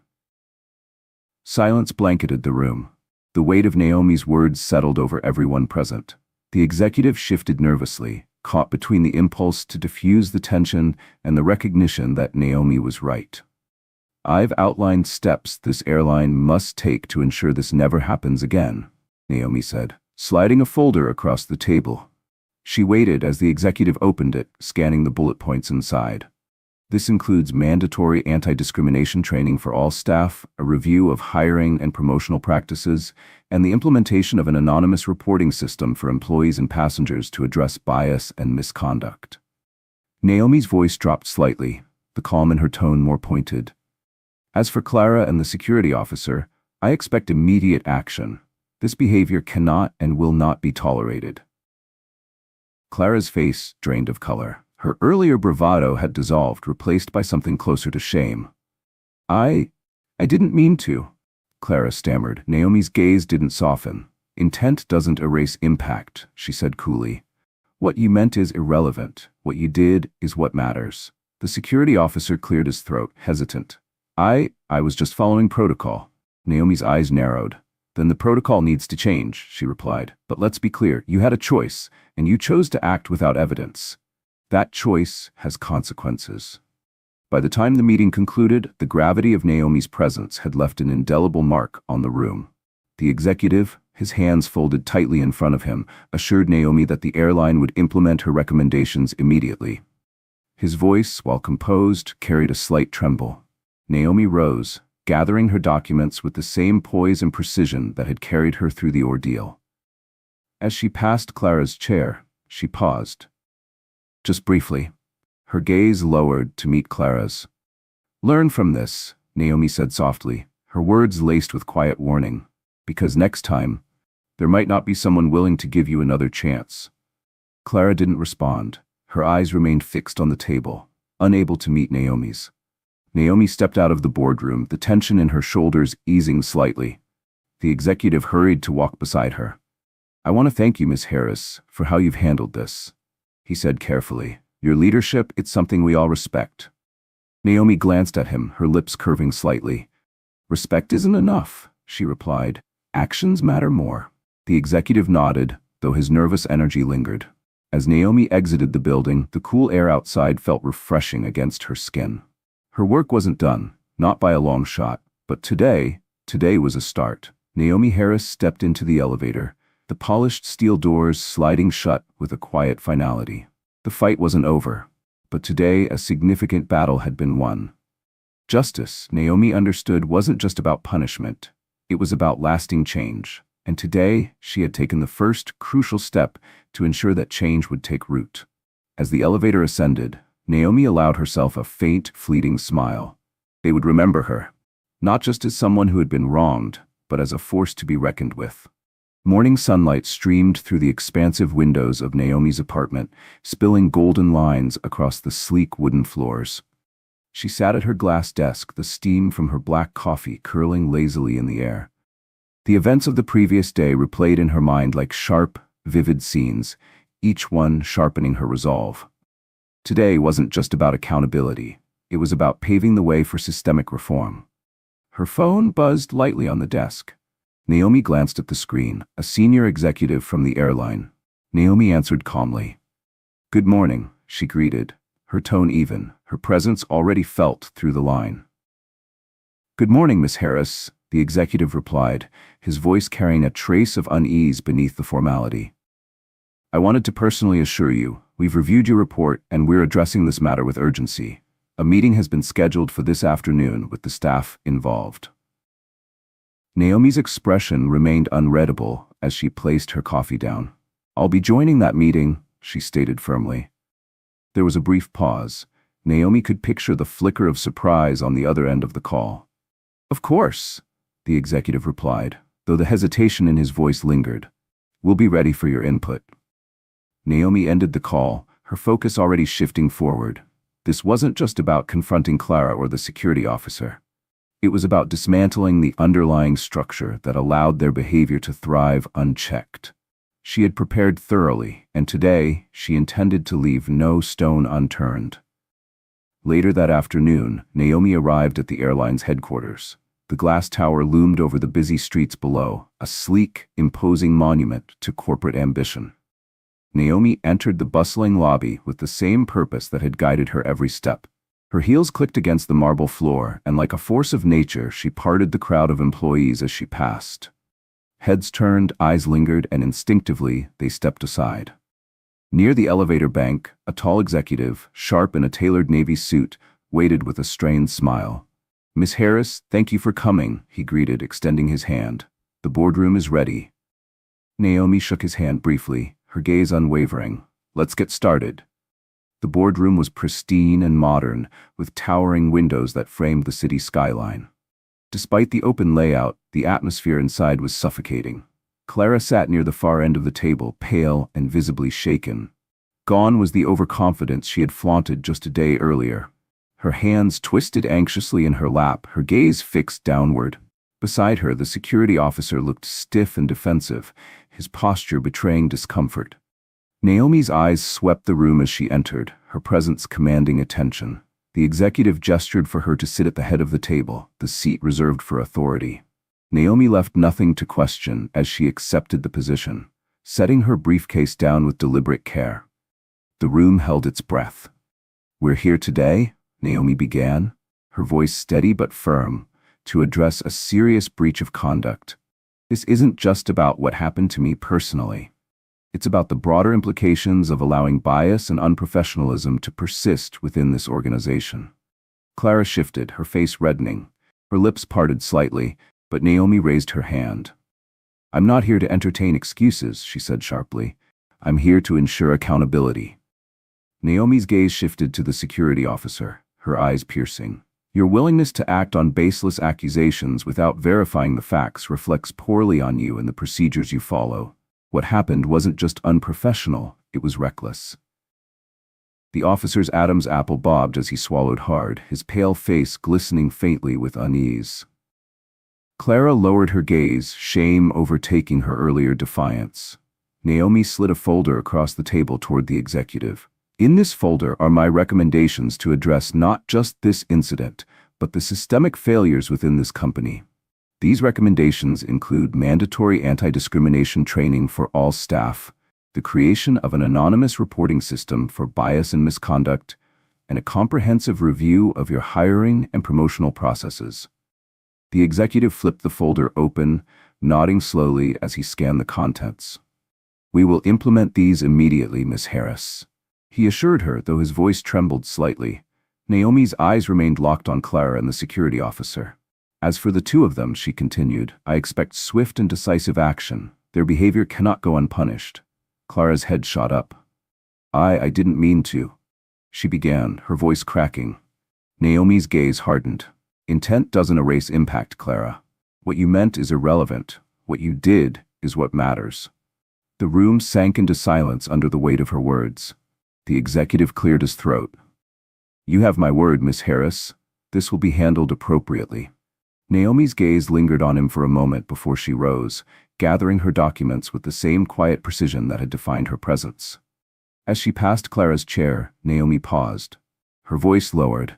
Silence blanketed the room. The weight of Naomi's words settled over everyone present. The executive shifted nervously, caught between the impulse to diffuse the tension and the recognition that Naomi was right. "I've outlined steps this airline must take to ensure this never happens again," Naomi said, sliding a folder across the table. She waited as the executive opened it, scanning the bullet points inside. "This includes mandatory anti-discrimination training for all staff, a review of hiring and promotional practices, and the implementation of an anonymous reporting system for employees and passengers to address bias and misconduct." Naomi's voice dropped slightly, the calm in her tone more pointed. "As for Clara and the security officer, I expect immediate action. This behavior cannot and will not be tolerated." Clara's face drained of color. Her earlier bravado had dissolved, replaced by something closer to shame. I didn't mean to," Clara stammered. Naomi's gaze didn't soften. "Intent doesn't erase impact," she said coolly. "What you meant is irrelevant. What you did is what matters." The security officer cleared his throat, hesitant. I was just following protocol." Naomi's eyes narrowed. "Then the protocol needs to change," she replied. "But let's be clear, you had a choice, and you chose to act without evidence. That choice has consequences." By the time the meeting concluded, the gravity of Naomi's presence had left an indelible mark on the room. The executive, his hands folded tightly in front of him, assured Naomi that the airline would implement her recommendations immediately. His voice, while composed, carried a slight tremble. Naomi rose, gathering her documents with the same poise and precision that had carried her through the ordeal. As she passed Clara's chair, she paused. Just briefly. Her gaze lowered to meet Clara's. "Learn from this," Naomi said softly, her words laced with quiet warning, "because next time, there might not be someone willing to give you another chance." Clara didn't respond. Her eyes remained fixed on the table, unable to meet Naomi's. Naomi stepped out of the boardroom, the tension in her shoulders easing slightly. The executive hurried to walk beside her. "I want to thank you, Miss Harris, for how you've handled this," he said carefully. "Your leadership, it's something we all respect." Naomi glanced at him, her lips curving slightly. "Respect isn't enough," she replied. "Actions matter more." The executive nodded, though his nervous energy lingered. As Naomi exited the building, the cool air outside felt refreshing against her skin. Her work wasn't done, not by a long shot, but today was a start. Naomi Harris stepped into the elevator, the polished steel doors sliding shut with a quiet finality. The fight wasn't over, but today a significant battle had been won. Justice, Naomi understood, wasn't just about punishment. It was about lasting change. And today, she had taken the first crucial step to ensure that change would take root. As the elevator ascended, Naomi allowed herself a faint, fleeting smile. They would remember her, not just as someone who had been wronged, but as a force to be reckoned with. Morning sunlight streamed through the expansive windows of Naomi's apartment, spilling golden lines across the sleek wooden floors. She sat at her glass desk, the steam from her black coffee curling lazily in the air. The events of the previous day replayed in her mind like sharp, vivid scenes, each one sharpening her resolve. Today wasn't just about accountability. It was about paving the way for systemic reform. Her phone buzzed lightly on the desk. Naomi glanced at the screen, a senior executive from the airline. Naomi answered calmly. "Good morning," she greeted, her tone even, her presence already felt through the line. "Good morning, Miss Harris," the executive replied, his voice carrying a trace of unease beneath the formality. "I wanted to personally assure you, we've reviewed your report and we're addressing this matter with urgency. A meeting has been scheduled for this afternoon with the staff involved." Naomi's expression remained unreadable as she placed her coffee down. "I'll be joining that meeting," she stated firmly. There was a brief pause. Naomi could picture the flicker of surprise on the other end of the call. "Of course," the executive replied, though the hesitation in his voice lingered. "We'll be ready for your input." Naomi ended the call, her focus already shifting forward. This wasn't just about confronting Clara or the security officer. It was about dismantling the underlying structure that allowed their behavior to thrive unchecked. She had prepared thoroughly, and today she intended to leave no stone unturned. Later that afternoon, Naomi arrived at the airline's headquarters. The glass tower loomed over the busy streets below, a sleek, imposing monument to corporate ambition. Naomi entered the bustling lobby with the same purpose that had guided her every step. Her heels clicked against the marble floor, and like a force of nature, she parted the crowd of employees as she passed. Heads turned, eyes lingered, and instinctively, they stepped aside. Near the elevator bank, a tall executive, sharp in a tailored navy suit, waited with a strained smile. "Miss Harris, thank you for coming," he greeted, extending his hand. "The boardroom is ready." Naomi shook his hand briefly, her gaze unwavering. "Let's get started." The boardroom was pristine and modern, with towering windows that framed the city skyline. Despite the open layout, the atmosphere inside was suffocating. Clara sat near the far end of the table, pale and visibly shaken. Gone was the overconfidence she had flaunted just a day earlier. Her hands twisted anxiously in her lap, her gaze fixed downward. Beside her, the security officer looked stiff and defensive, his posture betraying discomfort. Naomi's eyes swept the room as she entered, her presence commanding attention. The executive gestured for her to sit at the head of the table, the seat reserved for authority. Naomi left nothing to question as she accepted the position, setting her briefcase down with deliberate care. The room held its breath. "We're here today," Naomi began, her voice steady but firm, "to address a serious breach of conduct. This isn't just about what happened to me personally. It's about the broader implications of allowing bias and unprofessionalism to persist within this organization." Clara shifted, her face reddening. Her lips parted slightly, but Naomi raised her hand. "I'm not here to entertain excuses," she said sharply. "I'm here to ensure accountability." Naomi's gaze shifted to the security officer, her eyes piercing. "Your willingness to act on baseless accusations without verifying the facts reflects poorly on you and the procedures you follow. What happened wasn't just unprofessional, it was reckless." The officer's Adam's apple bobbed as he swallowed hard, his pale face glistening faintly with unease. Clara lowered her gaze, shame overtaking her earlier defiance. Naomi slid a folder across the table toward the executive. In this folder are my recommendations to address not just this incident, but the systemic failures within this company. These recommendations include mandatory anti-discrimination training for all staff, the creation of an anonymous reporting system for bias and misconduct, and a comprehensive review of your hiring and promotional processes. The executive flipped the folder open, nodding slowly as he scanned the contents. "We will implement these immediately, Miss Harris," he assured her, though his voice trembled slightly. Naomi's eyes remained locked on Clara and the security officer. "As for the two of them," she continued, "I expect swift and decisive action. Their behavior cannot go unpunished." Clara's head shot up. I didn't mean to," she began, her voice cracking. Naomi's gaze hardened. "Intent doesn't erase impact, Clara. What you meant is irrelevant. What you did is what matters." The room sank into silence under the weight of her words. The executive cleared his throat. "You have my word, Miss Harris. This will be handled appropriately." Naomi's gaze lingered on him for a moment before she rose, gathering her documents with the same quiet precision that had defined her presence. As she passed Clara's chair, Naomi paused. Her voice lowered,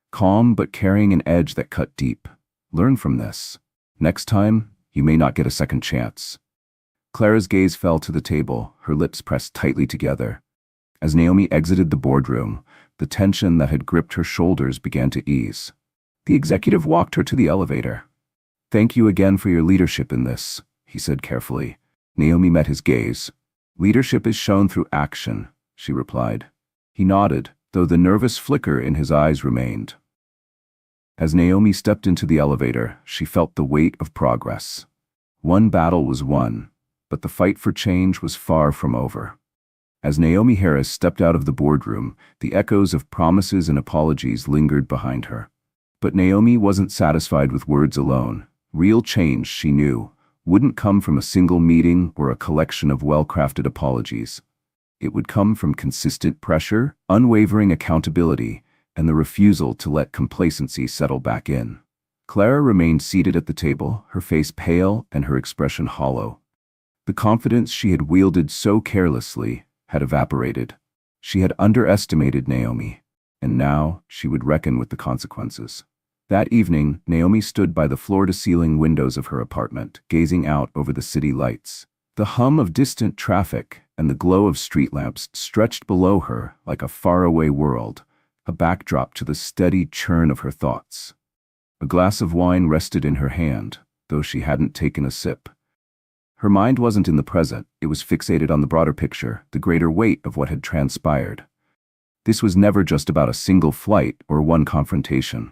calm but carrying an edge that cut deep. "Learn from this. Next time, you may not get a second chance." Clara's gaze fell to the table, her lips pressed tightly together. As Naomi exited the boardroom, the tension that had gripped her shoulders began to ease. The executive walked her to the elevator. "Thank you again for your leadership in this," he said carefully. Naomi met his gaze. "Leadership is shown through action," she replied. He nodded, though the nervous flicker in his eyes remained. As Naomi stepped into the elevator, she felt the weight of progress. One battle was won, but the fight for change was far from over. As Naomi Harris stepped out of the boardroom, the echoes of promises and apologies lingered behind her. But Naomi wasn't satisfied with words alone. Real change, she knew, wouldn't come from a single meeting or a collection of well-crafted apologies. It would come from consistent pressure, unwavering accountability, and the refusal to let complacency settle back in. Clara remained seated at the table, her face pale and her expression hollow. The confidence she had wielded so carelessly had evaporated. She had underestimated Naomi, and now she would reckon with the consequences. That evening, Naomi stood by the floor-to-ceiling windows of her apartment, gazing out over the city lights. The hum of distant traffic and the glow of street lamps stretched below her like a faraway world, a backdrop to the steady churn of her thoughts. A glass of wine rested in her hand, though she hadn't taken a sip. Her mind wasn't in the present, it was fixated on the broader picture, the greater weight of what had transpired. This was never just about a single flight or one confrontation.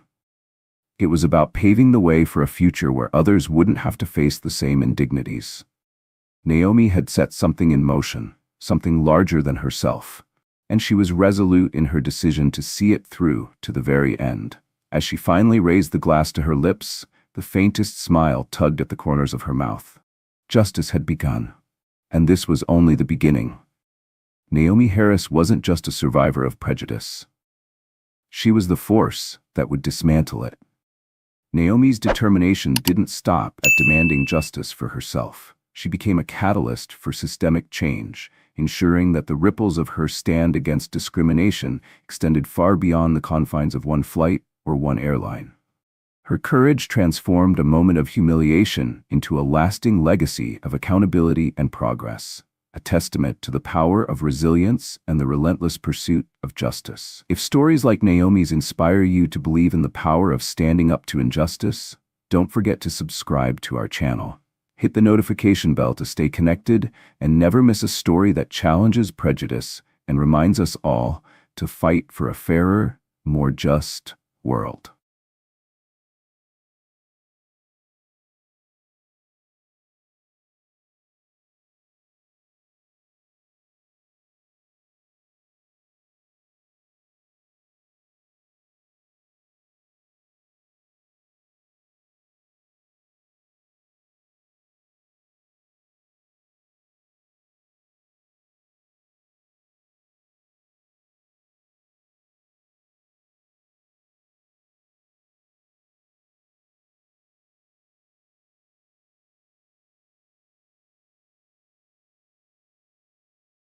It was about paving the way for a future where others wouldn't have to face the same indignities. Naomi had set something in motion, something larger than herself, and she was resolute in her decision to see it through to the very end. As she finally raised the glass to her lips, the faintest smile tugged at the corners of her mouth. Justice had begun, and this was only the beginning. Naomi Harris wasn't just a survivor of prejudice. She was the force that would dismantle it. Naomi's determination didn't stop at demanding justice for herself. She became a catalyst for systemic change, ensuring that the ripples of her stand against discrimination extended far beyond the confines of one flight or one airline. Her courage transformed a moment of humiliation into a lasting legacy of accountability and progress, a testament to the power of resilience and the relentless pursuit of justice. If stories like Naomi's inspire you to believe in the power of standing up to injustice, don't forget to subscribe to our channel. Hit the notification bell to stay connected and never miss a story that challenges prejudice and reminds us all to fight for a fairer, more just world.